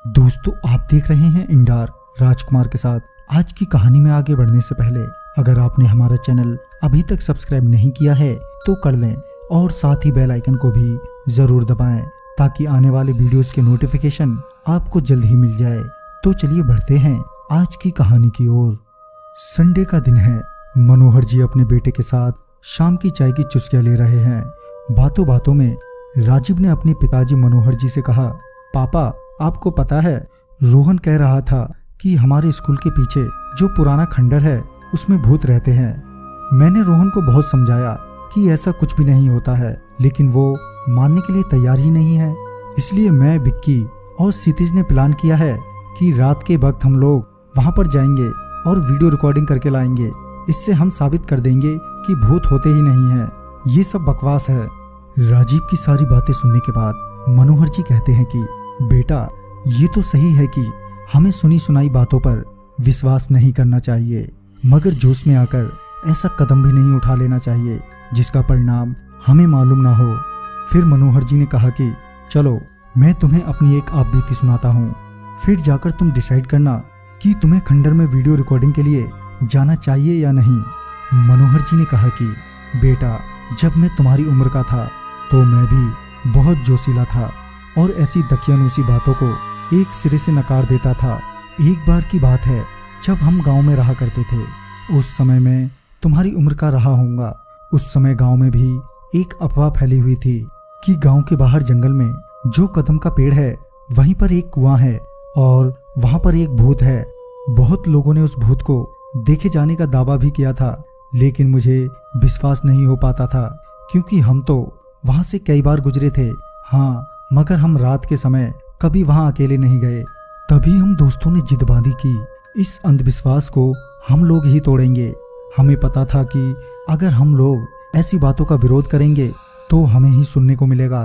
दोस्तों आप देख रहे हैं इंडार राजकुमार के साथ। आज की कहानी में आगे बढ़ने से पहले अगर आपने हमारा चैनल अभी तक सब्सक्राइब नहीं किया है तो कर लें और साथ ही बेल आइकन को भी जरूर दबाएं ताकि आने वाले वीडियोस के नोटिफिकेशन आपको जल्द ही मिल जाए। तो चलिए बढ़ते हैं आज की कहानी की ओर। संडे का दिन है। मनोहर जी अपने बेटे के साथ शाम की चाय की चुस्कियां ले रहे हैं। बातों बातों में राजीव ने अपने पिताजी मनोहर जी से कहा, पापा आपको पता है रोहन कह रहा था कि हमारे स्कूल के पीछे जो पुराना खंडर है उसमें भूत रहते हैं। मैंने रोहन को बहुत समझाया कि ऐसा कुछ भी नहीं होता है, लेकिन वो मानने के लिए तैयार ही नहीं है। इसलिए मैं, विक्की और क्षितिज ने प्लान किया है कि रात के वक्त हम लोग वहां पर जाएंगे और वीडियो रिकॉर्डिंग करके लाएंगे। इससे हम साबित कर देंगे कि भूत होते ही नहीं हैं। ये सब बकवास है। राजीव की सारी बातें सुनने के बाद मनोहर जी कहते हैं कि बेटा ये तो सही है कि हमें सुनी सुनाई बातों पर विश्वास नहीं करना चाहिए, मगर जोश में आकर ऐसा कदम भी नहीं उठा लेना चाहिए जिसका परिणाम हमें मालूम ना हो। फिर मनोहर जी ने कहा कि चलो मैं तुम्हें अपनी एक आप बीती सुनाता हूँ, फिर जाकर तुम डिसाइड करना कि तुम्हें खंडर में वीडियो रिकॉर्डिंग के लिए जाना चाहिए या नहीं। मनोहर जी ने कहा कि बेटा जब मैं तुम्हारी उम्र का था तो मैं भी बहुत जोशीला था और ऐसी दकियानूसी बातों को एक सिरे से नकार देता था। एक बार की बात है जब हम गांव में रहा करते थे। उस समय मैं तुम्हारी उम्र का रहा होऊंगा। उस समय गांव में भी एक अफवाह फैली हुई थी कि गांव के बाहर जंगल में जो कदम का पेड़ है वहीं पर एक कुआं है और वहां पर एक भूत है। बहुत लोगों ने उस भूत को देखे जाने का दावा भी किया था, लेकिन मुझे विश्वास नहीं हो पाता था क्योंकि हम तो वहां से कई बार गुजरे थे। हाँ, मगर हम रात के समय कभी वहां अकेले नहीं गए। तभी हम दोस्तों ने जिद बांधी कि इस अंधविश्वास को हम लोग ही तोड़ेंगे। हमें पता था कि अगर हम लोग ऐसी बातों का विरोध करेंगे तो हमें ही सुनने को मिलेगा।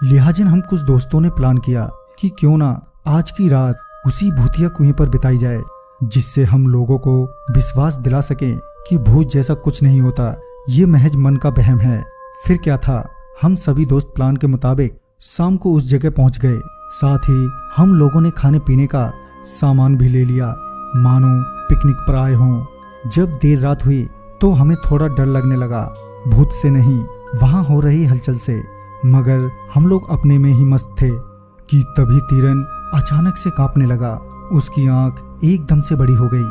लिहाजा हम कुछ दोस्तों ने प्लान किया कि क्यों ना आज की रात उसी भूतिया कुएं पर बिताई जाए, जिससे हम लोगों को विश्वास दिला सकें कि भूत जैसा कुछ नहीं होता, ये महज मन का वहम है। फिर क्या था, हम सभी दोस्त प्लान के मुताबिक शाम को उस जगह पहुंच गए। साथ ही हम लोगों ने खाने पीने का सामान भी ले लिया, मानो पिकनिक पर आए हों। जब देर रात हुई तो हमें थोड़ा डर लगने लगा, भूत से नहीं वहां हो रही हलचल से, मगर हम लोग अपने में ही मस्त थे कि तभी तीरन अचानक से कांपने लगा। उसकी आंख एकदम से बड़ी हो गई,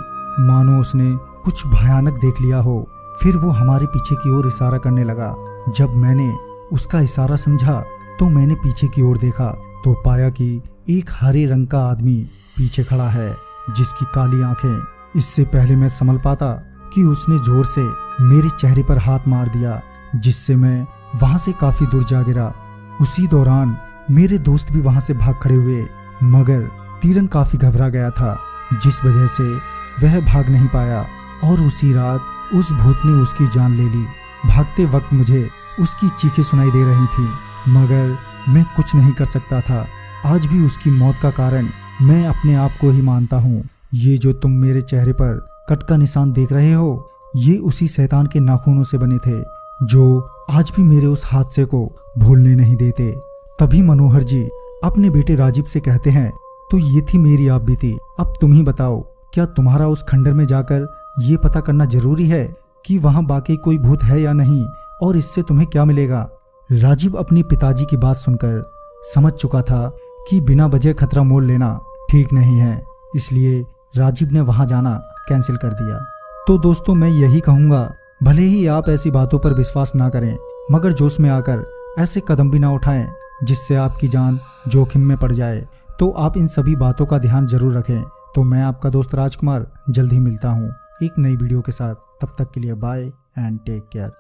मानो उसने कुछ भयानक देख लिया हो। फिर वो हमारे पीछे की ओर इशारा करने लगा। जब मैंने उसका इशारा समझा तो मैंने पीछे की ओर देखा तो पाया कि एक हरे रंग का आदमी पीछे खड़ा है जिसकी काली आंखें। इससे पहले मैं समझ पाता कि उसने जोर से मेरे चेहरे पर हाथ मार दिया, जिससे मैं वहां से काफी दूर जा गिरा। उसी दौरान मेरे दोस्त भी वहां से भाग खड़े हुए, मगर तीरन काफी घबरा गया था, जिस वजह से वह भाग नहीं पाया और उसी रात उस भूत ने उसकी जान ले ली। भागते वक्त मुझे उसकी चीखें सुनाई दे रही थी, मगर मैं कुछ नहीं कर सकता था। आज भी उसकी मौत का कारण मैं अपने आप को ही मानता हूँ। ये जो तुम मेरे चेहरे पर कट का निशान देख रहे हो, ये उसी शैतान के नाखूनों से बने थे जो आज भी मेरे उस हादसे को भूलने नहीं देते। तभी मनोहर जी अपने बेटे राजीव से कहते हैं, तो ये थी मेरी आप बीती। अब तुम ही बताओ, क्या तुम्हारा उस खंडर में जाकर ये पता करना जरूरी है कि वहाँ बाकी कोई भूत है या नहीं, और इससे तुम्हें क्या मिलेगा? राजीव अपने पिताजी की बात सुनकर समझ चुका था कि बिना वजह खतरा मोल लेना ठीक नहीं है, इसलिए राजीव ने वहां जाना कैंसिल कर दिया। तो दोस्तों मैं यही कहूँगा, भले ही आप ऐसी बातों पर विश्वास ना करें, मगर जोश में आकर ऐसे कदम भी ना उठाएं जिससे आपकी जान जोखिम में पड़ जाए। तो आप इन सभी बातों का ध्यान जरूर रखें। तो मैं आपका दोस्त राजकुमार जल्द ही मिलता हूँ एक नई वीडियो के साथ। तब तक के लिए बाय एंड टेक केयर।